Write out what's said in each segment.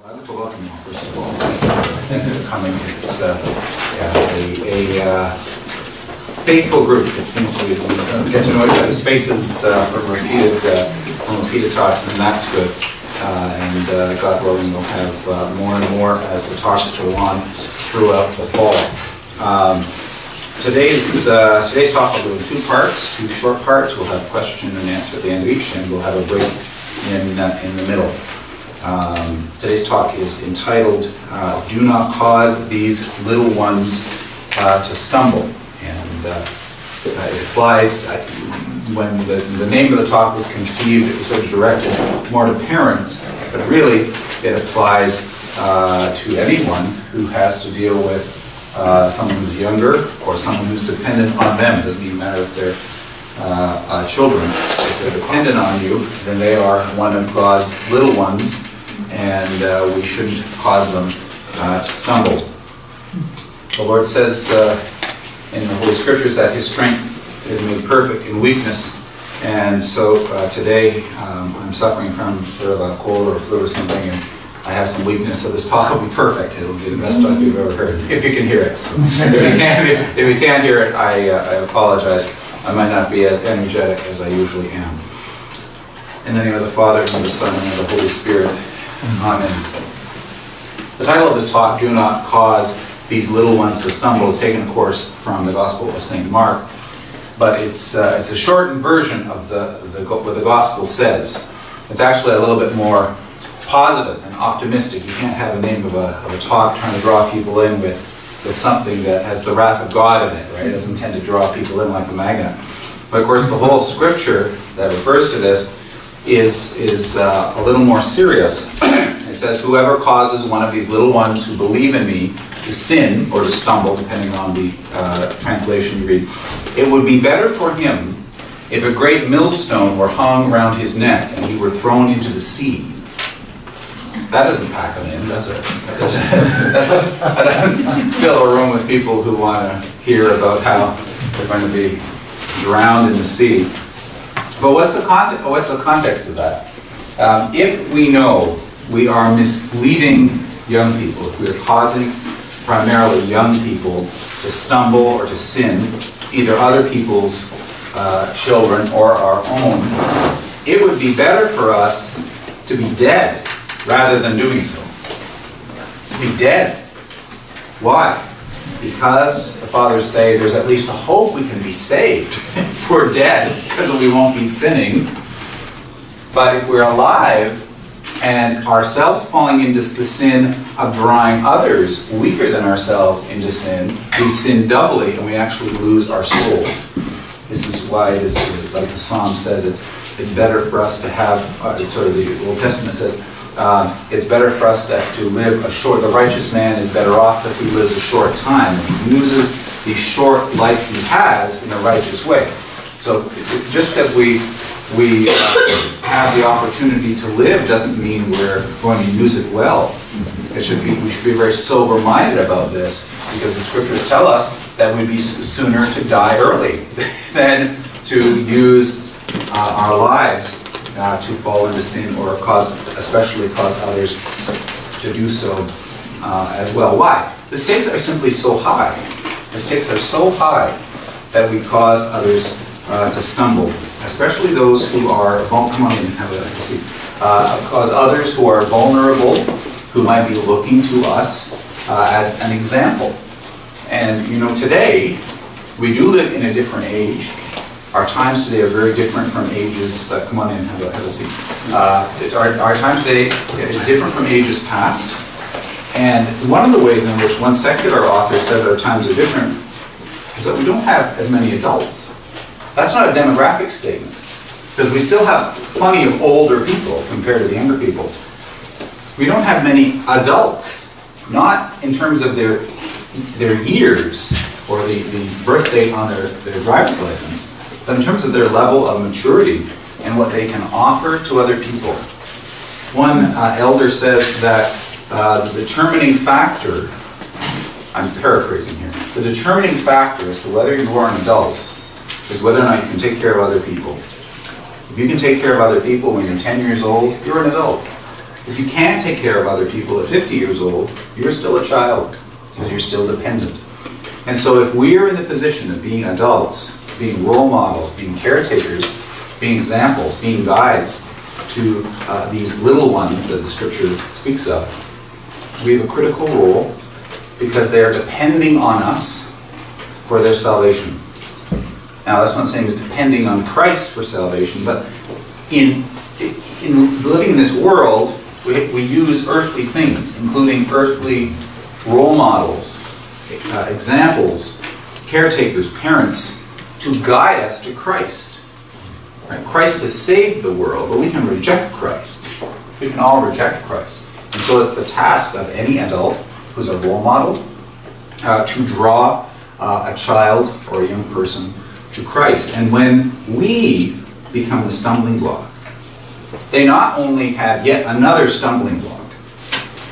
I'd like to welcome you, first of all. Thanks for coming. It's a faithful group. It seems we get to know each other's faces from repeated talks, and that's good. And God willing, we'll have more and more as the talks go on throughout the fall. Today's talk will go in two parts, two short parts. We'll have question and answer at the end of each, and we'll have a break in the middle. Today's talk is entitled, Do Not Cause These Little Ones to Stumble. And it applies, when the name of the talk was conceived, it was sort of directed more to parents, but really it applies to anyone who has to deal with someone who's younger or someone who's dependent on them. It doesn't even matter if they're children. If they're dependent on you, then they are one of God's little ones, and we shouldn't cause them to stumble. The Lord says in the Holy Scriptures that His strength is made perfect in weakness, and so today I'm suffering from sort of a cold or a flu or something, and I have some weakness, so this talk will be perfect. It'll be the best talk you've ever heard, if you can hear it. If you can't hear it, I apologize. I might not be as energetic as I usually am. In the name of the Father, and of the Son, and of the Holy Spirit. Amen. The title of this talk, Do Not Cause These Little Ones to Stumble, is taken, of course, from the Gospel of St. Mark, but it's a shortened version of what the Gospel says. It's actually a little bit more positive and optimistic. You can't have a name of a talk trying to draw people in with something that has the wrath of God in it, right? It doesn't intend to draw people in like a magnet. But of course, the whole Scripture that refers to this is a little more serious. It says, whoever causes one of these little ones who believe in me to sin or to stumble, depending on the translation you read, it would be better for him if a great millstone were hung around his neck and he were thrown into the sea. That doesn't pack them in, does it? That doesn't fill a room with people who want to hear about how they're going to be drowned in the sea. But what's the context of that? If we know we are misleading young people, if we are causing primarily young people to stumble or to sin, either other people's children or our own, it would be better for us to be dead rather than doing so. To be dead. Why? Because the fathers say there's at least a hope we can be saved if we're dead, because we won't be sinning. But if we're alive and ourselves falling into the sin of drawing others weaker than ourselves into sin, we sin doubly and we actually lose our souls. This is why it is, like the Psalm says, it's better for us to have, sort of the Old Testament says, it's better for us to live the righteous man is better off because he lives a short time. And he uses the short life he has in a righteous way. So just because we have the opportunity to live doesn't mean we're going to use it well. We should be very sober-minded about this, because the Scriptures tell us that we'd be sooner to die early than to use our lives to fall into sin or especially cause others to do so as well. Why? The stakes are simply so high. The stakes are so high that we cause others to stumble, especially those who are, come on in, have a seat, cause others who are vulnerable, who might be looking to us as an example. And today, we do live in a different age. Our times today are very different from ages, come on in, have a seat. Our time today is different from ages past. And one of the ways in which one secular author says our times are different is that we don't have as many adults. That's not a demographic statement, because we still have plenty of older people compared to the younger people. We don't have many adults, not in terms of their years or the birth date on their driver's license, but in terms of their level of maturity and what they can offer to other people. One elder says that the determining factor, I'm paraphrasing here, the determining factor as to whether you are an adult is whether or not you can take care of other people. If you can take care of other people when you're 10 years old, you're an adult. If you can't take care of other people at 50 years old, you're still a child because you're still dependent. And so if we're in the position of being adults, being role models, being caretakers, being examples, being guides to these little ones that the scripture speaks of, we have a critical role because they are depending on us for their salvation. Now, that's not saying it's depending on Christ for salvation, but in living in this world, we use earthly things, including earthly role models, examples, caretakers, parents, to guide us to Christ. Right? Christ has saved the world, but we can reject Christ. We can all reject Christ. And so it's the task of any adult who's a role model to draw a child or a young person to Christ. And when we become the stumbling block, they not only have yet another stumbling block,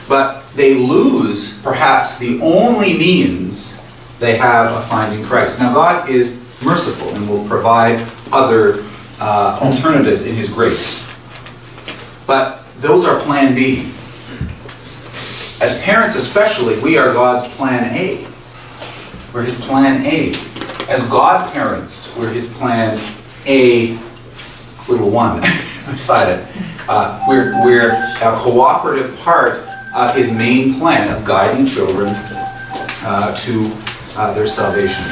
but they lose perhaps the only means they have of finding Christ. Now, God is merciful and will provide other alternatives in His grace. But those are plan B. As parents especially, we are God's plan A. We're His plan A. As godparents, we're His plan A, little one, beside it. We're a cooperative part of His main plan of guiding children to their salvation.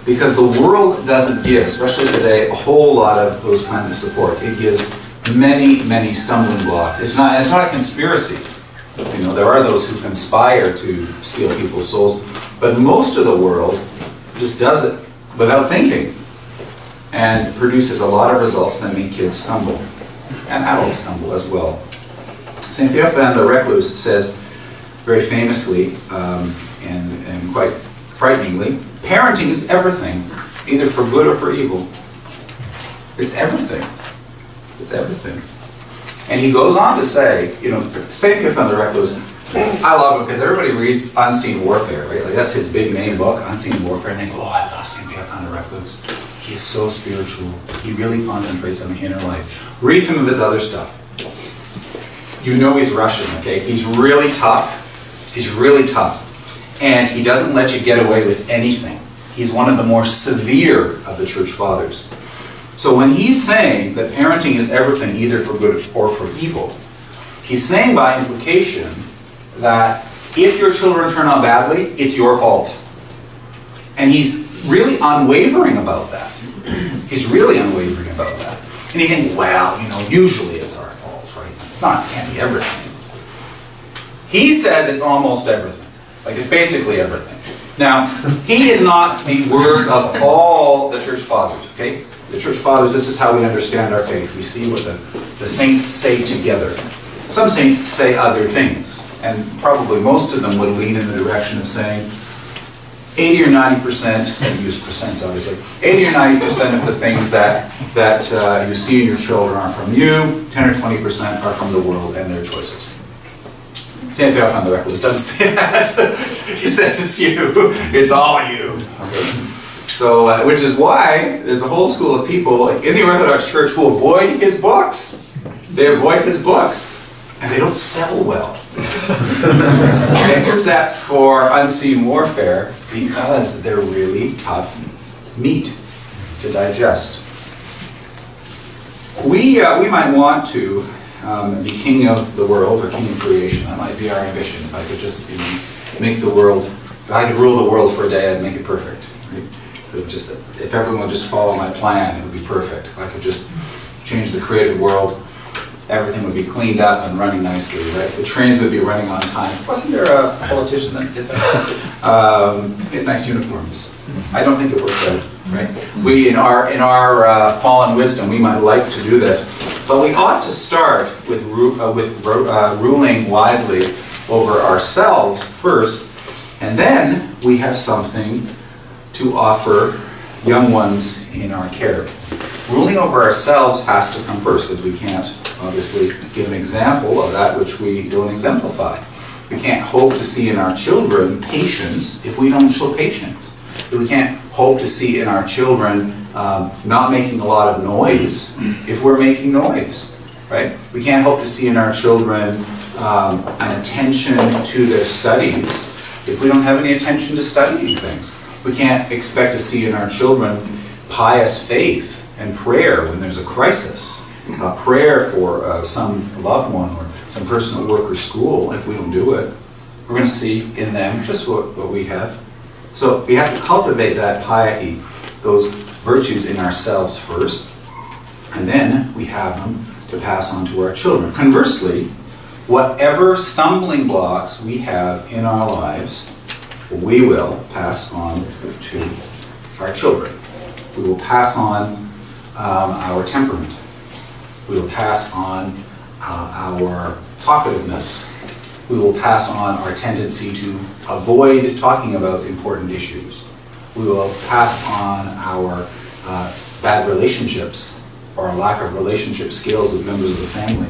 Because the world doesn't give, especially today, a whole lot of those kinds of supports. It gives many, many stumbling blocks. It's not a conspiracy. You know, there are those who conspire to steal people's souls, but most of the world just does it without thinking and produces a lot of results that make kids stumble, and adults stumble as well. St. Theophan the Recluse says very famously and quite frighteningly, parenting is everything, either for good or for evil. It's everything. It's everything. And he goes on to say, St. Theophan the Recluse, I love him because everybody reads Unseen Warfare, right? Like that's his big main book, Unseen Warfare, and they go, oh, I love St. Theophan the Recluse. He is so spiritual. He really concentrates on the inner life. Read some of his other stuff. You know he's Russian, okay? He's really tough. He's really tough. And he doesn't let you get away with anything. He's one of the more severe of the Church Fathers. So when he's saying that parenting is everything, either for good or for evil, he's saying by implication that if your children turn out badly, it's your fault. And he's really unwavering about that. He's really unwavering about that. And you think, well, usually it's our fault, right? It's not, it can't be everything. He says it's almost everything. Like it's basically everything. Now, he is not the word of all the Church Fathers, okay? The Church Fathers, this is how we understand our faith. We see what the saints say together. Some saints say other things, and probably most of them would lean in the direction of saying 80 or 90%, and use percents obviously, 80 or 90% of the things that you see in your children are from you, 10 or 20% are from the world and their choices. St. Theophan the Recluse doesn't say that. He says it's you. It's all you. Okay? So, which is why there's a whole school of people in the Orthodox Church who avoid his books. They avoid his books. And they don't sell well. Except for Unseen Warfare, because they're really tough meat to digest. We might want to be king of the world or king of creation. That might be our ambition. If I could just make the world, if I could rule the world for a day, I'd make it perfect. Right? If everyone would just follow my plan, it would be perfect. If I could just change the created world, everything would be cleaned up and running nicely, right? The trains would be running on time. Wasn't there a politician that did that? He had nice uniforms. I don't think it worked out, right? We, in our fallen wisdom, we might like to do this, but we ought to start with ruling wisely over ourselves first, and then we have something to offer young ones in our care. Ruling over ourselves has to come first, because we can't obviously give an example of that which we don't exemplify. We can't hope to see in our children patience if we don't show patience. We can't hope to see in our children not making a lot of noise if we're making noise. right? We can't hope to see in our children an attention to their studies if we don't have any attention to studying things. We can't expect to see in our children pious faith and prayer when there's a crisis, a prayer for some loved one or some person at work or school. If we don't do it, we're going to see in them just what we have. So we have to cultivate that piety, those virtues in ourselves first, and then we have them to pass on to our children. Conversely, whatever stumbling blocks we have in our lives, we will pass on to our children. We will pass on our temperament. We will pass on our talkativeness. We will pass on our tendency to avoid talking about important issues. We will pass on our bad relationships or our lack of relationship skills with members of the family.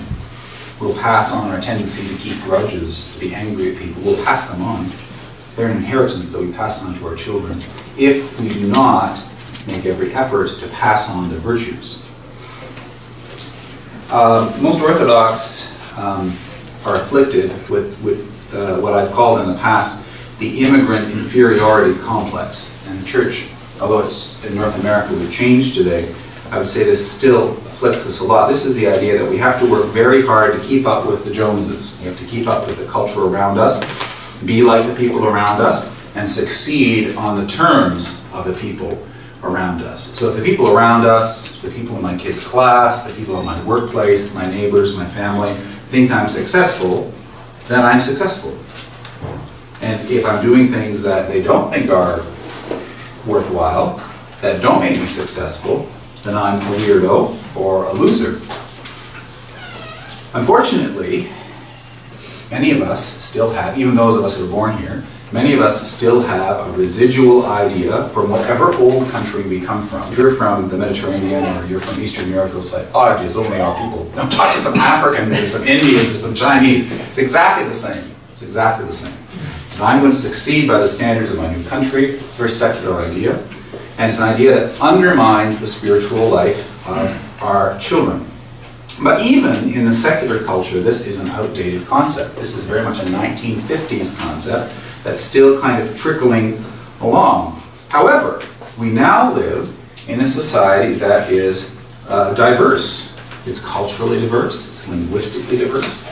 We'll pass on our tendency to keep grudges, to be angry at people. We'll pass them on. They're an inheritance that we pass on to our children if we do not make every effort to pass on the virtues. Most Orthodox are afflicted with what I've called in the past the immigrant inferiority complex. And the church, although it's in North America, we've changed today, I would say this still afflicts us a lot. This is the idea that we have to work very hard to keep up with the Joneses. We have to keep up with the culture around us, be like the people around us, and succeed on the terms of the people around us. So if the people around us, the people in my kids' class, the people in my workplace, my neighbors, my family, think I'm successful, then I'm successful. And if I'm doing things that they don't think are worthwhile, that don't make me successful, then I'm a weirdo or a loser. Unfortunately, many of us still have, even those of us who were born here, many of us still have a residual idea from whatever old country we come from. If you're from the Mediterranean or you're from Eastern Europe, you'll say, oh, there's only our people. No, talk to some Africans, there's some Indians, there's some Chinese. It's exactly the same. It's exactly the same. So I'm going to succeed by the standards of my new country. It's a very secular idea. And it's an idea that undermines the spiritual life of our children. But even in the secular culture, this is an outdated concept. This is very much a 1950s concept that's still kind of trickling along. However, we now live in a society that is diverse. It's culturally diverse, it's linguistically diverse,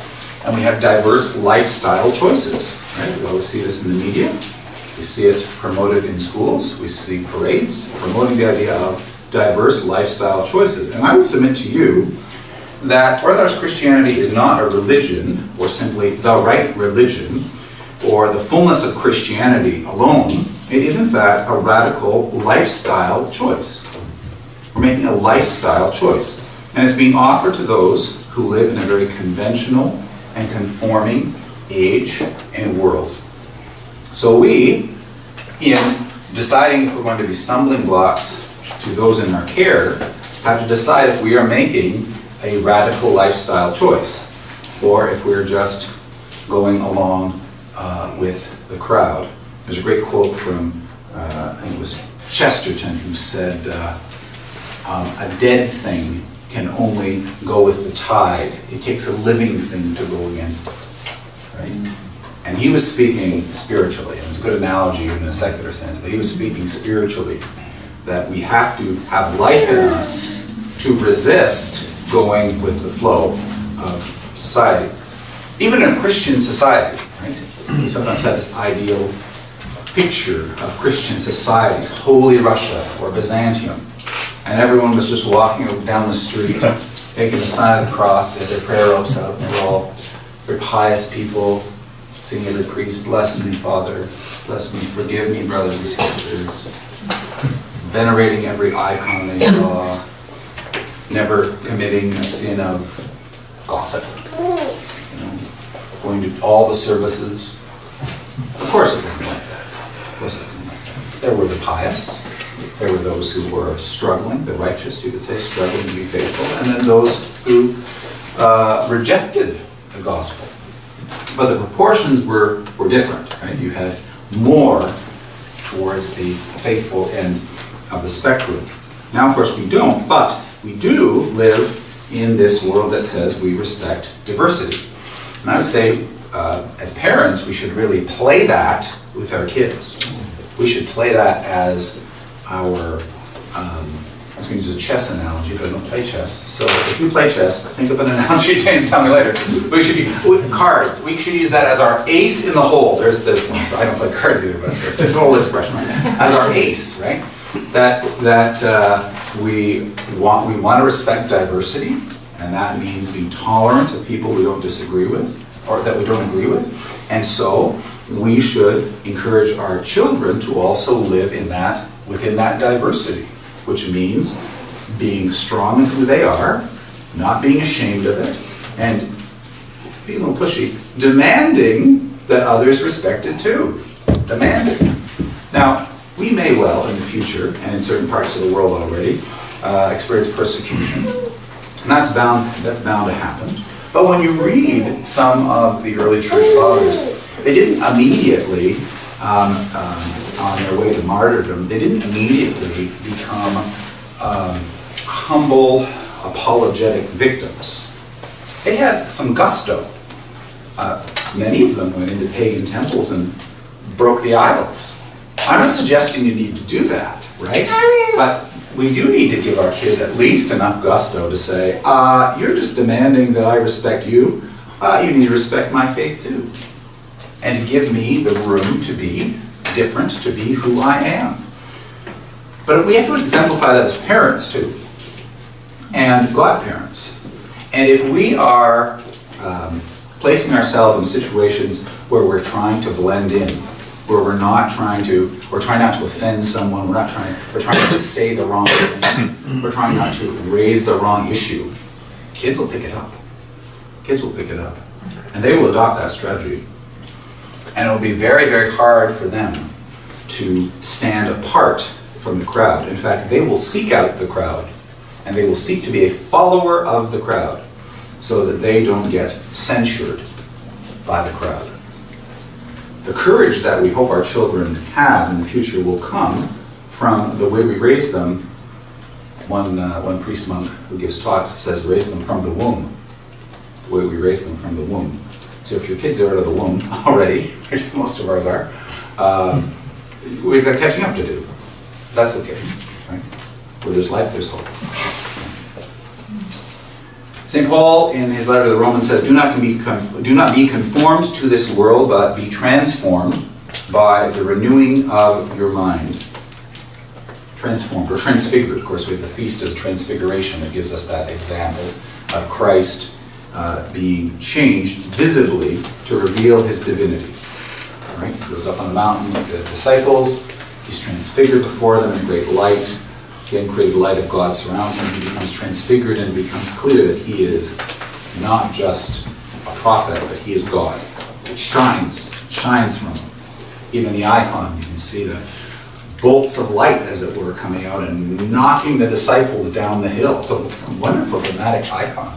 and we have diverse lifestyle choices. Right? We always see this in the media. We see it promoted in schools. We see parades promoting the idea of diverse lifestyle choices. And I would submit to you that Orthodox Christianity is not a religion, or simply the right religion, or the fullness of Christianity alone. It is in fact a radical lifestyle choice. We're making a lifestyle choice. And it's being offered to those who live in a very conventional and conforming age and world. So we, in deciding if we're going to be stumbling blocks to those in our care, have to decide if we are making a radical lifestyle choice, or if we're just going along with the crowd. There's a great quote from, I think it was Chesterton, who said, a dead thing can only go with the tide. It takes a living thing to go against it. Right? And he was speaking spiritually. It's a good analogy in a secular sense, but he was speaking spiritually, that we have to have life in us to resist going with the flow of society. Even in a Christian society, right? We sometimes have this ideal picture of Christian societies, Holy Russia or Byzantium, and everyone was just walking down the street, taking the sign of the cross, they had their prayer ropes out, and they were all very pious people, singing every priest, bless me, Father, bless me, forgive me, brothers and sisters, venerating every icon they saw, never committing a sin of gossip, going to all the services. Of course it wasn't like that. Of course it wasn't like that. There were the pious, there were those who were struggling, the righteous, you could say, struggling to be faithful, and then those who rejected the gospel. But the proportions were different, right? You had more towards the faithful end of the spectrum. Now, of course, we don't, but we do live in this world that says we respect diversity. And I would say, as parents, we should really play that with our kids. We should play that as our, I was going to use a chess analogy, but I don't play chess. So if you play chess, think of an analogy and tell me later. We should use cards. We should use that as our ace in the hole. There's one. I don't play cards either, but it's an old expression, right? As our ace, right? That we want to respect diversity, and that means being tolerant of people we don't disagree with, or that we don't agree with. And so we should encourage our children to also live within that diversity, which means being strong in who they are, not being ashamed of it, and being a little pushy, demanding that others respect it too. Demanding. Now, we may well in the future, and in certain parts of the world already, experience persecution. And that's bound to happen. But when you read some of the early church fathers, they didn't immediately, on their way to martyrdom, they didn't immediately become humble, apologetic victims. They had some gusto. Many of them went into pagan temples and broke the idols. I'm not suggesting you need to do that, right? But we do need to give our kids at least enough gusto to say, you're just demanding that I respect you. You need to respect my faith too. And to give me the room to be different, to be who I am. But we have to exemplify that as parents too, and godparents. And if we are placing ourselves in situations where we're trying to blend in, where we're trying not to offend someone, we're trying not to say the wrong thing, we're trying not to raise the wrong issue, kids will pick it up. Kids will pick it up. And they will adopt that strategy. And it will be very, very hard for them to stand apart from the crowd. In fact, they will seek out the crowd, and they will seek to be a follower of the crowd so that they don't get censured by the crowd. The courage that we hope our children have in the future will come from the way we raise them. One priest monk who gives talks says, raise them from the womb. The way we raise them from the womb. So if your kids are out of the womb already, which most of ours are, we've got catching up to do. That's okay, right? Where there's life, there's hope. St. Paul, in his letter to the Romans, says, do not be conformed to this world, but be transformed by the renewing of your mind. Transformed, or transfigured. Of course, we have the Feast of Transfiguration that gives us that example of Christ being changed visibly to reveal his divinity. All right? He goes up on the mountain with the disciples. He's transfigured before them in great light. The uncreated light of God surrounds him. He becomes transfigured, and it becomes clear that he is not just a prophet, but he is God. It shines from him. Even the icon, you can see the bolts of light, as it were, coming out and knocking the disciples down the hill. It's a wonderful, dramatic icon.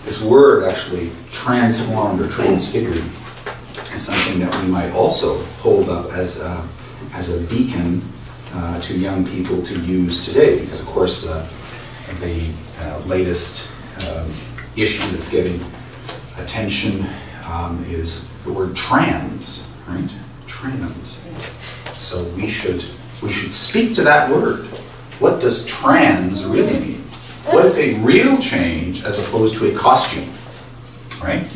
This word, actually, transformed or transfigured, is something that we might also hold up as a beacon to young people to use today. Because, of course, the latest issue that's getting attention is the word trans, right? Trans. So we should speak to that word. What does trans really mean? What is a real change as opposed to a costume, right?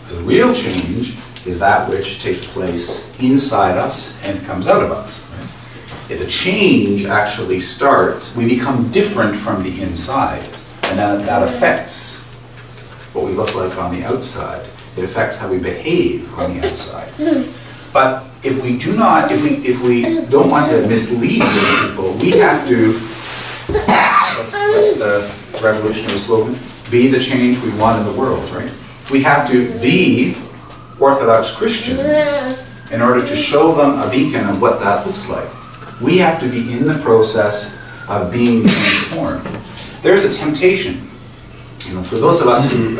The real change is that which takes place inside us and comes out of us. Right? If the change actually starts, we become different from the inside, and that affects what we look like on the outside. It affects how we behave on the outside. But if we don't want to mislead people, we have to, that's the revolutionary slogan, be the change we want in the world, right? We have to be Orthodox Christians in order to show them a beacon of what that looks like. We have to be in the process of being transformed. There's a temptation, for those of us who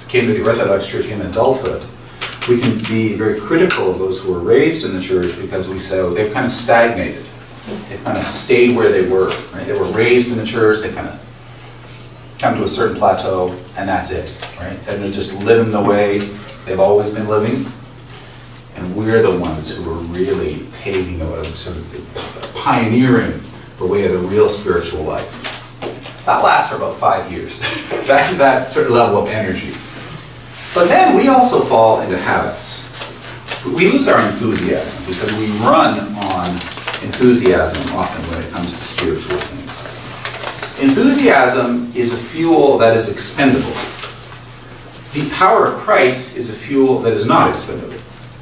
came to the Orthodox Church in adulthood, we can be very critical of those who were raised in the church because we say, oh, they've kind of stagnated. They've kind of stayed where they were, right? They were raised in the church, they kind of come to a certain plateau, and that's it, right? They're just living the way they've always been living. And we're the ones who are really paving the way, sort of pioneering the way of the real spiritual life. That lasts for about 5 years, that certain level of energy. But then we also fall into habits. We lose our enthusiasm because we run on enthusiasm often when it comes to spiritual things. Enthusiasm is a fuel that is expendable. The power of Christ is a fuel that is not expendable.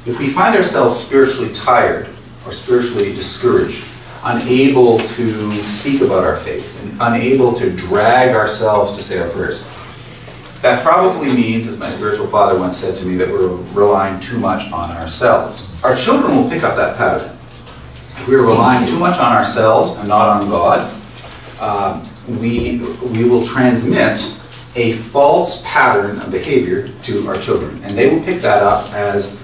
If we find ourselves spiritually tired or spiritually discouraged, unable to speak about our faith, and unable to drag ourselves to say our prayers, that probably means, as my spiritual father once said to me, that we're relying too much on ourselves. Our children will pick up that pattern. If we're relying too much on ourselves and not on God, we will transmit a false pattern of behavior to our children. And they will pick that up as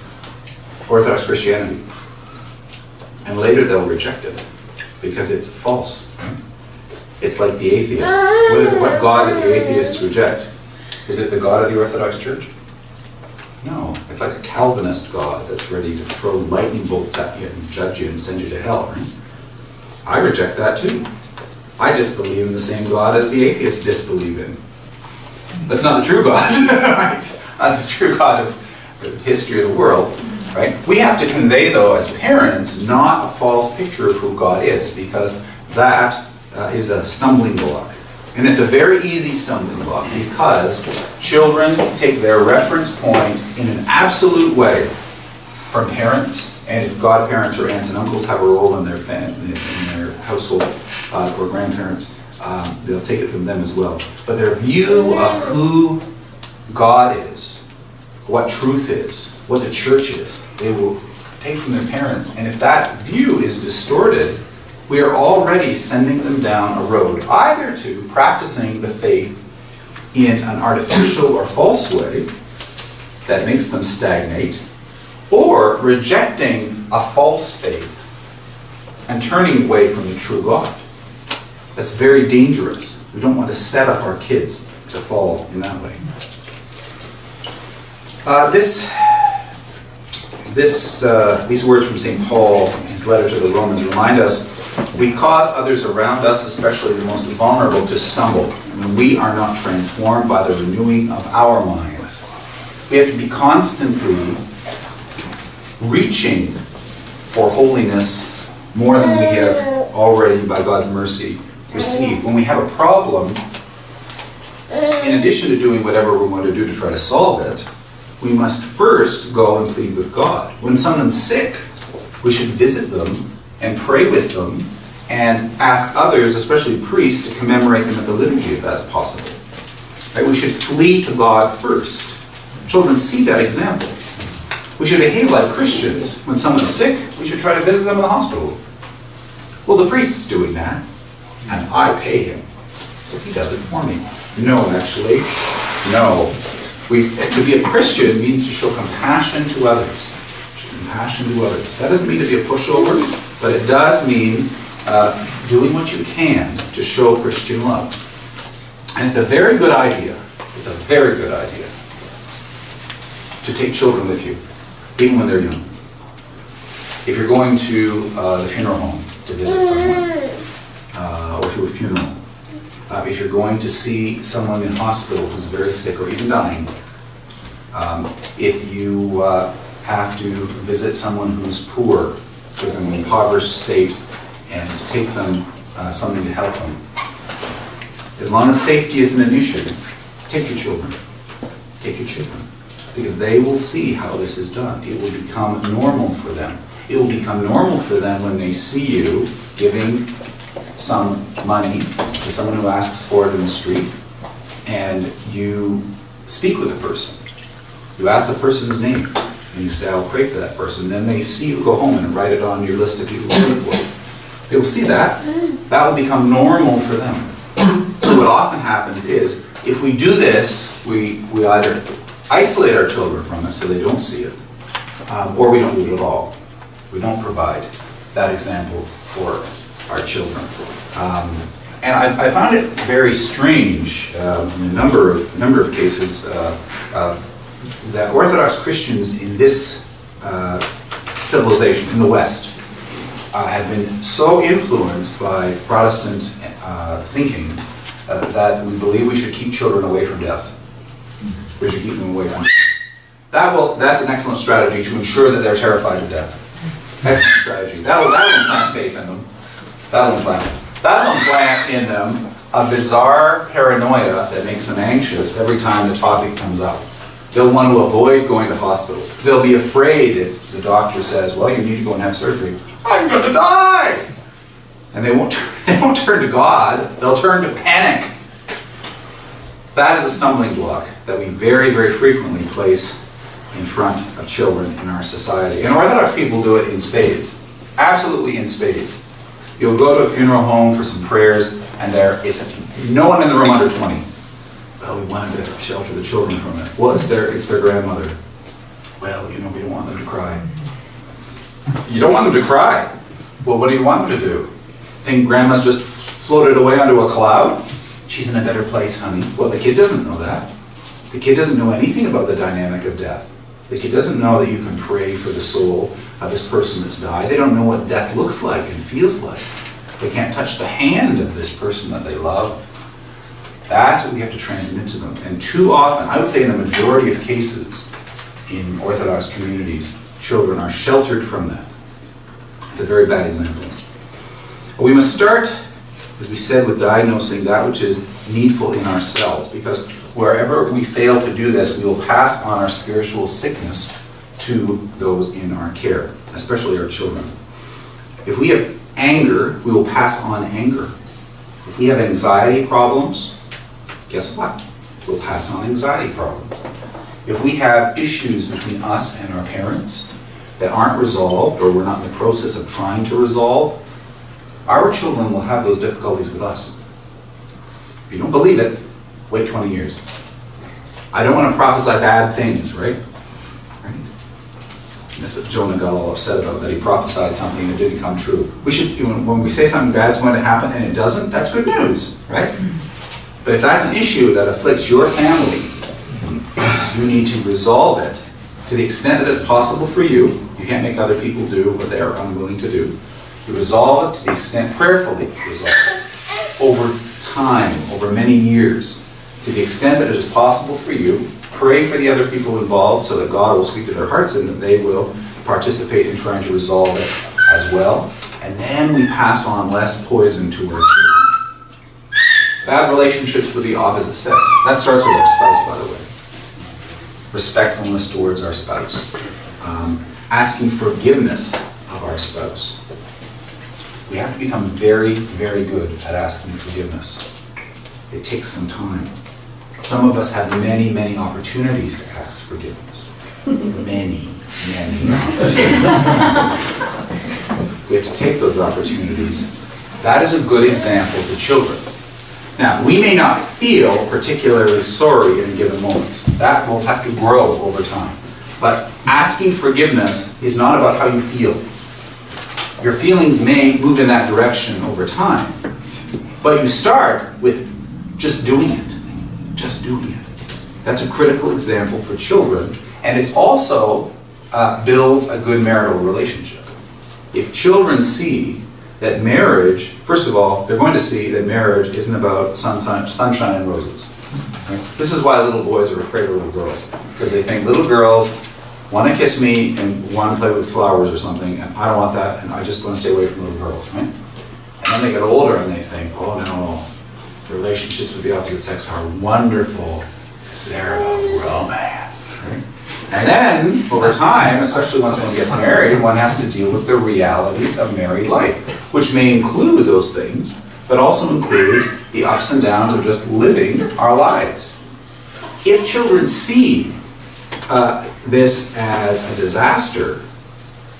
Orthodox Christianity. And later they'll reject it because it's false. It's like the atheists. What God did the atheists reject? Is it the God of the Orthodox Church? No. It's like a Calvinist God that's ready to throw lightning bolts at you and judge you and send you to hell, right? I reject that too. I disbelieve in the same God as the atheists disbelieve in. That's not the true God. Right? It's not the true God of the history of the world. Right? We have to convey, though, as parents, not a false picture of who God is, because that is a stumbling block. And it's a very easy stumbling block, because children take their reference point in an absolute way from parents, and if godparents or aunts and uncles have a role in their household, or grandparents, they'll take it from them as well. But their view of who God is, what truth is, what the church is, they will take from their parents. And if that view is distorted, we are already sending them down a road, either to practicing the faith in an artificial or false way that makes them stagnate, or rejecting a false faith and turning away from the true God. That's very dangerous. We don't want to set up our kids to fall in that way. These words from St. Paul in his letter to the Romans remind us, we cause others around us, especially the most vulnerable, to stumble when we are not transformed by the renewing of our minds. We have to be constantly reaching for holiness more than we have already, by God's mercy, received. When we have a problem, in addition to doing whatever we want to do to try to solve it, we must first go and plead with God. When someone's sick, we should visit them and pray with them and ask others, especially priests, to commemorate them at the liturgy if that's possible. Right? We should flee to God first. Children see that example. We should behave like Christians. When someone's sick, we should try to visit them in the hospital. Well, the priest's doing that, and I pay him, so he does it for me. No, actually, no. To be a Christian means to show compassion to others. Compassion to others. That doesn't mean to be a pushover, but it does mean doing what you can to show Christian love. And it's a very good idea. It's a very good idea to take children with you, even when they're young. If you're going to the funeral home to visit someone, or to a funeral, if you're going to see someone in hospital who's very sick or even dying, if you have to visit someone who's poor, who's in an impoverished state, and take them something to help them. As long as safety isn't an issue, take your children. Take your children. Because they will see how this is done. It will become normal for them. It will become normal for them when they see you giving some money to someone who asks for it in the street, and you speak with the person. You ask the person's name, and you say, I'll pray for that person. Then they see you go home and write it on your list of people to pray for. They will see that. That will become normal for them. So what often happens is, if we do this, we either isolate our children from it so they don't see it, or we don't do it at all. We don't provide that example for our children. And I found it very strange in a number of cases that Orthodox Christians in this civilization, in the West, have been so influenced by Protestant thinking that we believe we should keep children away from death. We should keep them away from death. That's an excellent strategy to ensure that they're terrified of death. Excellent strategy. That'll implant faith in them. That'll implant in them a bizarre paranoia that makes them anxious every time the topic comes up. They'll want to avoid going to hospitals. They'll be afraid if the doctor says, well, you need to go and have surgery. I'm going to die! And they won't turn to God, they'll turn to panic. That is a stumbling block that we very, very frequently place in front of children in our society. And Orthodox people do it in spades. Absolutely in spades. You'll go to a funeral home for some prayers, and there is no one in the room under 20. Well, we wanted to shelter the children from it. Well, it's their grandmother. Well, we don't want them to cry. You don't want them to cry? Well, what do you want them to do? Think grandma's just floated away onto a cloud? She's in a better place, honey. Well, the kid doesn't know that. The kid doesn't know anything about the dynamic of death. The kid doesn't know that you can pray for the soul of this person that's died. They don't know what death looks like and feels like. They can't touch the hand of this person that they love. That's what we have to transmit to them. And too often, I would say in the majority of cases in Orthodox communities, children are sheltered from that. It's a very bad example. We must start, as we said, with diagnosing that which is needful in ourselves, because wherever we fail to do this, we will pass on our spiritual sickness to those in our care, especially our children. If we have anger, we will pass on anger. If we have anxiety problems, guess what? We'll pass on anxiety problems. If we have issues between us and our parents that aren't resolved, or we're not in the process of trying to resolve, our children will have those difficulties with us. If you don't believe it, wait 20 years. I don't want to prophesy bad things, right? That's what Jonah got all upset about, that he prophesied something that didn't come true. We should, when we say something bad's going to happen and it doesn't, that's good news, right? But if that's an issue that afflicts your family, you need to resolve it to the extent that it's possible for you. You can't make other people do what they are unwilling to do. You resolve it to the extent, prayerfully resolve it, over time, over many years, to the extent that it is possible for you. Pray for the other people involved so that God will speak to their hearts and that they will participate in trying to resolve it as well. And then we pass on less poison to our children. Bad relationships with the opposite sex. That starts with our spouse, by the way. Respectfulness towards our spouse. Asking forgiveness of our spouse. We have to become very, very good at asking forgiveness. It takes some time. Some of us have many, many opportunities to ask forgiveness. Many, many opportunities. We have to take those opportunities. That is a good example to children. Now, we may not feel particularly sorry in a given moment. That will have to grow over time. But asking forgiveness is not about how you feel. Your feelings may move in that direction over time. But you start with just doing it. Just doing it. That's a critical example for children. And it also builds a good marital relationship. If children see that marriage, first of all, they're going to see that marriage isn't about sunshine and roses. Right? This is why little boys are afraid of little girls. Because they think little girls want to kiss me and want to play with flowers or something, and I don't want that, and I just want to stay away from little girls, right? And then they get older and they think, oh no, relationships with the opposite sex are wonderful because they're about romance, right? And then, over time, especially once one gets married, one has to deal with the realities of married life, which may include those things, but also includes the ups and downs of just living our lives. If children see this as a disaster,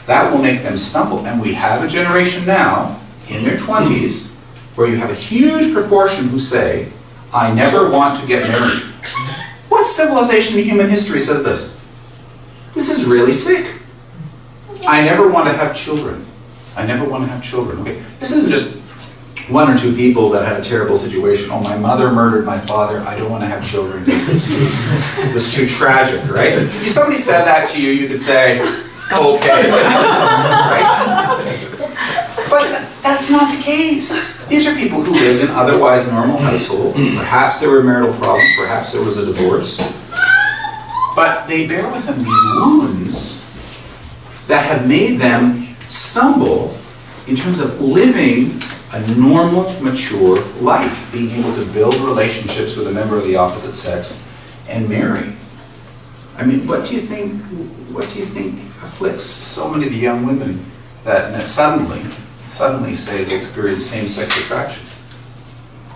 that will make them stumble. And we have a generation now, in their 20s, where you have a huge proportion who say, I never want to get married. What civilization in human history says this? This is really sick. I never want to have children. I never want to have children. Okay, this isn't just one or two people that had a terrible situation. Oh, my mother murdered my father. I don't want to have children because it was too tragic, right? If somebody said that to you, you could say, okay, right? But that's not the case. These are people who lived in otherwise normal households. Perhaps there were marital problems, perhaps there was a divorce. But they bear with them these wounds that have made them stumble in terms of living a normal, mature life, being able to build relationships with a member of the opposite sex and marry. I mean, what do you think afflicts so many of the young women that suddenly say they experience same-sex attraction?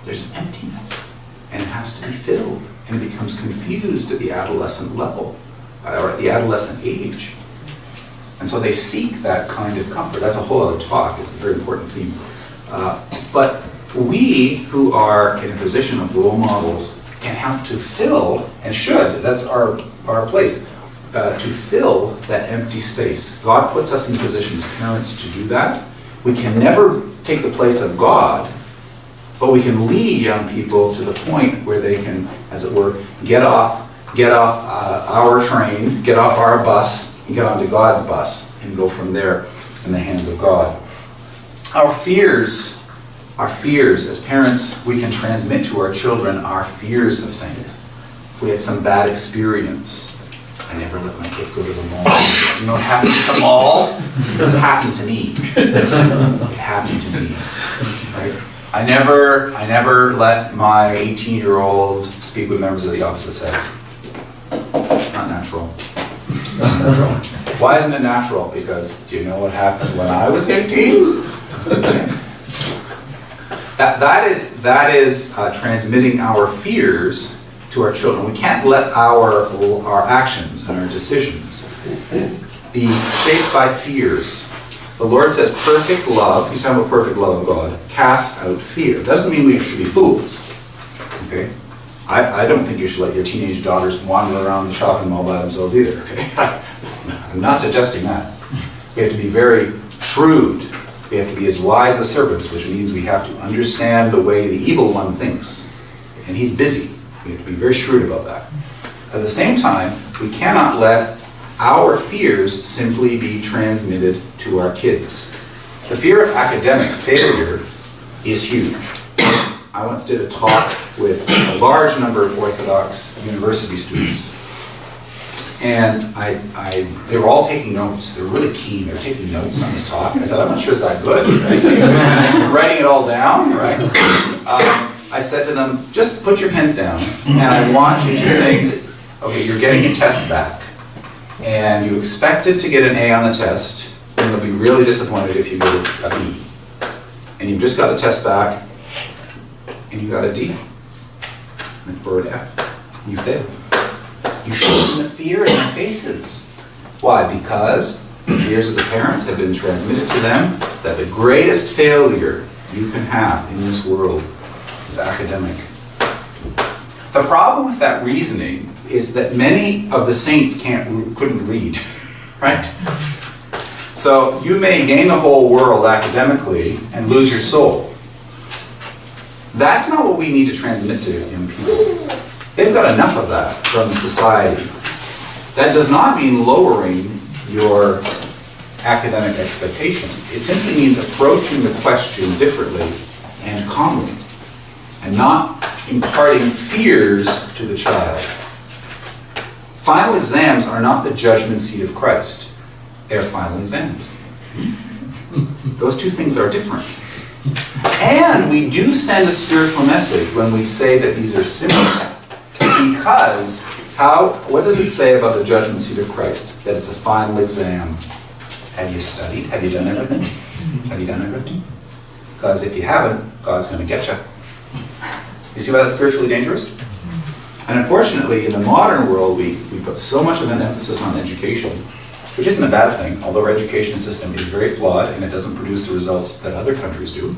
There's an emptiness, and it has to be filled, and it becomes confused at the adolescent level, or at the adolescent age. And so they seek that kind of comfort. That's a whole other talk. It's a very important theme. But we who are in a position of role models can help to fill, and should, that's our place, to fill that empty space. God puts us in positions, parents, to do that. We can never take the place of God, but we can lead young people to the point where they can, as it were, get off our train, get off our bus, and get onto God's bus, and go from there in the hands of God. Our fears, as parents, we can transmit to our children our fears of things. If we had some bad experience, I never let my kid go to the mall. You know what happened to the mall? It happened to me. It happened to me. Right? I never let my 18-year-old speak with members of the opposite sex. Not natural. Why isn't it natural? Because do you know what happened when I was 18? That is transmitting our fears to our children. We can't let our actions and our decisions be shaped by fears. The Lord says perfect love, he's talking about perfect love of God, casts out fear. That doesn't mean we should be fools. Okay? I don't think you should let your teenage daughters wander around the shopping mall by themselves either. Okay? I'm not suggesting that. We have to be very shrewd. We have to be as wise as serpents, which means we have to understand the way the evil one thinks. And he's busy. We have to be very shrewd about that. At the same time, we cannot let our fears simply be transmitted to our kids. The fear of academic failure is huge. I once did a talk with a large number of Orthodox university students. And they were all taking notes. They were really keen. They were taking notes on this talk. And I said, I'm not sure it's that good. Right? Writing it all down, right? I said to them, just put your pens down. And I want you to think, okay, you're getting a test back. And you expected to get an A on the test. And you'll be really disappointed if you get a B. And you've just got the test back. And you got a D. Or an F. You failed. You show them the fear in their faces. Why? Because the fears of the parents have been transmitted to them that the greatest failure you can have in this world is academic. The problem with that reasoning is that many of the saints couldn't read, right? So you may gain the whole world academically and lose your soul. That's not what we need to transmit to young people. They've got enough of that from society. That does not mean lowering your academic expectations. It simply means approaching the question differently and calmly, and not imparting fears to the child. Final exams are not the judgment seat of Christ. They're final exams. Those two things are different. And we do send a spiritual message when we say that these are similar. Because, what does it say about the judgment seat of Christ? That it's a final exam. Have you studied? Have you done everything? Have you done everything? Because if you haven't, God's going to get you. You see why that's spiritually dangerous? And unfortunately, in the modern world, we put so much of an emphasis on education, which isn't a bad thing, although our education system is very flawed and it doesn't produce the results that other countries do.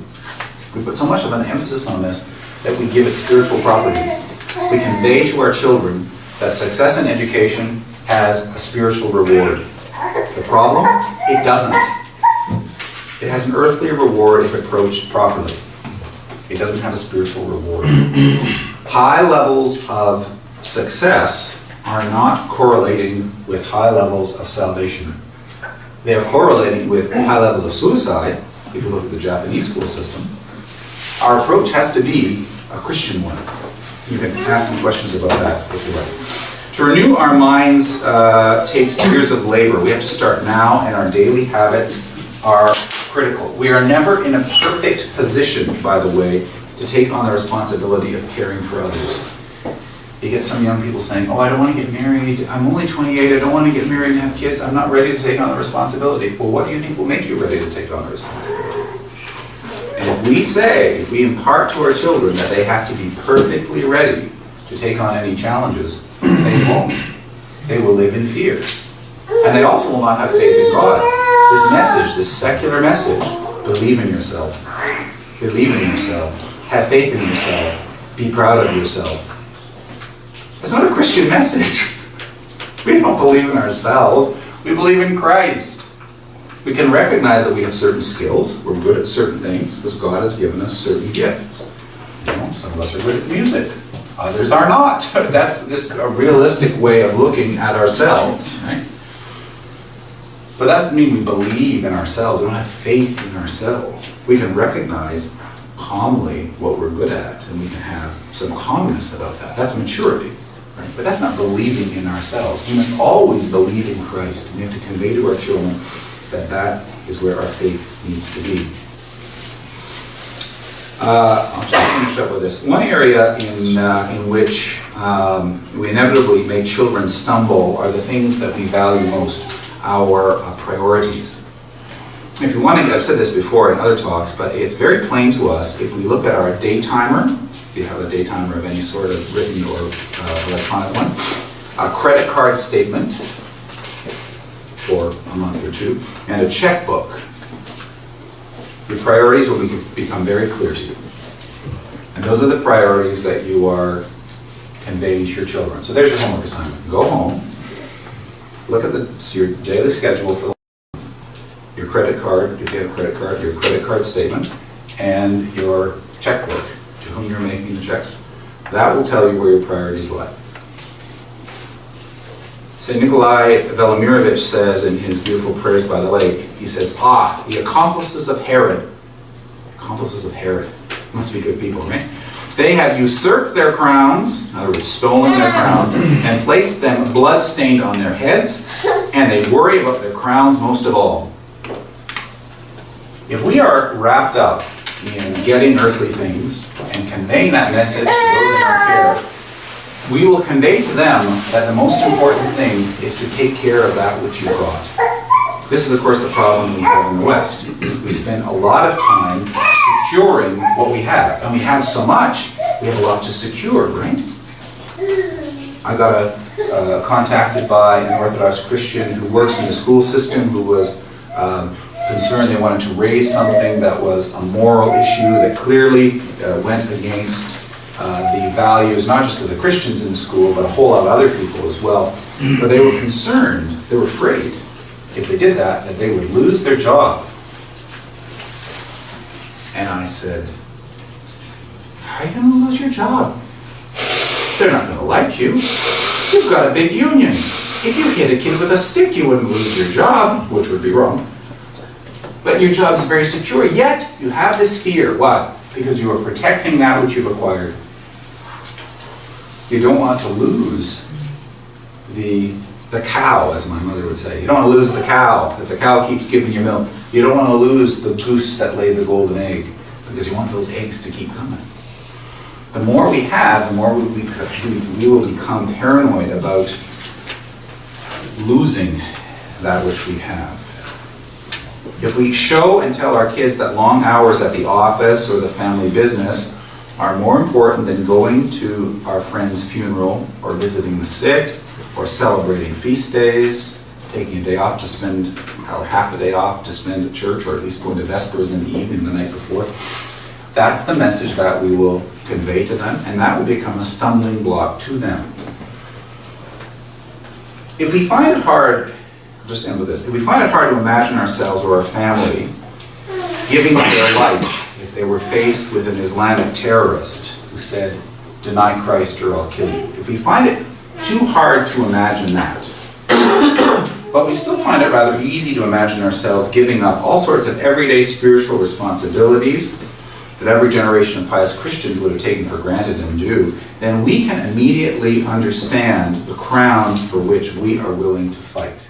We put so much of an emphasis on this that we give it spiritual properties. We convey to our children that success in education has a spiritual reward. The problem? It doesn't. It has an earthly reward if approached properly. It doesn't have a spiritual reward. High levels of success are not correlating with high levels of salvation. They are correlating with high levels of suicide, if you look at the Japanese school system. Our approach has to be a Christian one. You can ask some questions about that if you like. To renew our minds takes years of labor. We have to start now, and our daily habits are critical. We are never in a perfect position, by the way, to take on the responsibility of caring for others. You get some young people saying, oh, I don't want to get married. I'm only 28. I don't want to get married and have kids. I'm not ready to take on the responsibility. Well, what do you think will make you ready to take on the responsibility? And if we impart to our children that they have to be perfectly ready to take on any challenges, they won't. They will live in fear. And they also will not have faith in God. This message, this secular message, believe in yourself. Believe in yourself. Have faith in yourself. Be proud of yourself. It's not a Christian message. We don't believe in ourselves. We believe in Christ. We can recognize that we have certain skills. We're good at certain things because God has given us certain gifts. You know, some of us are good at music. Others are not. That's just a realistic way of looking at ourselves, right? But that doesn't mean we believe in ourselves. We don't have faith in ourselves. We can recognize calmly what we're good at, and we can have some calmness about that. That's maturity, right? But that's not believing in ourselves. We must always believe in Christ. We have to convey to our children that that is where our faith needs to be. I'll just finish up with this. One area in which we inevitably make children stumble are the things that we value most, our priorities. If you want to, I've said this before in other talks, but it's very plain to us if we look at our day timer, if you have a day timer of any sort of written or electronic one, a credit card statement for a month or two, and a checkbook. Your priorities will become very clear to you. And those are the priorities that you are conveying to your children. So there's your homework assignment. Go home, look at your daily schedule for the month, your credit card, if you have a credit card, your credit card statement, and your checkbook, to whom you're making the checks. That will tell you where your priorities lie. St. Nikolai Velimirovich says in his beautiful Prayers by the Lake, he says, the accomplices of Herod. Accomplices of Herod. Must be good people, right? They have usurped their crowns, in other words, stolen their crowns, and placed them blood-stained on their heads, and they worry about their crowns most of all. If we are wrapped up in getting earthly things and conveying that message to those in our care, we will convey to them that the most important thing is to take care of that which you brought. This is, of course, the problem we have in the West. We spend a lot of time securing what we have. And we have so much, we have a lot to secure, right? I got contacted by an Orthodox Christian who works in the school system who was concerned they wanted to raise something that was a moral issue that clearly went against the values, not just of the Christians in the school, but a whole lot of other people as well. But they were concerned, they were afraid, if they did that they would lose their job. And I said, how are you going to lose your job? They're not going to like you. You've got a big union. If you hit a kid with a stick, you wouldn't lose your job, which would be wrong. But your job is very secure, yet you have this fear. Why? Because you are protecting that which you've acquired. You don't want to lose the cow, as my mother would say. You don't want to lose the cow, because the cow keeps giving you milk. You don't want to lose the goose that laid the golden egg, because you want those eggs to keep coming. The more we have, the more we will become paranoid about losing that which we have. If we show and tell our kids that long hours at the office or the family business are more important than going to our friend's funeral or visiting the sick or celebrating feast days, taking a day off to spend, or half a day off to spend at church, or at least going to Vespers in the evening the night before, that's the message that we will convey to them, and that will become a stumbling block to them. If we find it hard, I'll just end with this, if we find it hard to imagine ourselves or our family giving their life, if they were faced with an Islamic terrorist who said, "Deny Christ or I'll kill you." If we find it too hard to imagine that, but we still find it rather easy to imagine ourselves giving up all sorts of everyday spiritual responsibilities that every generation of pious Christians would have taken for granted and do, then we can immediately understand the crowns for which we are willing to fight.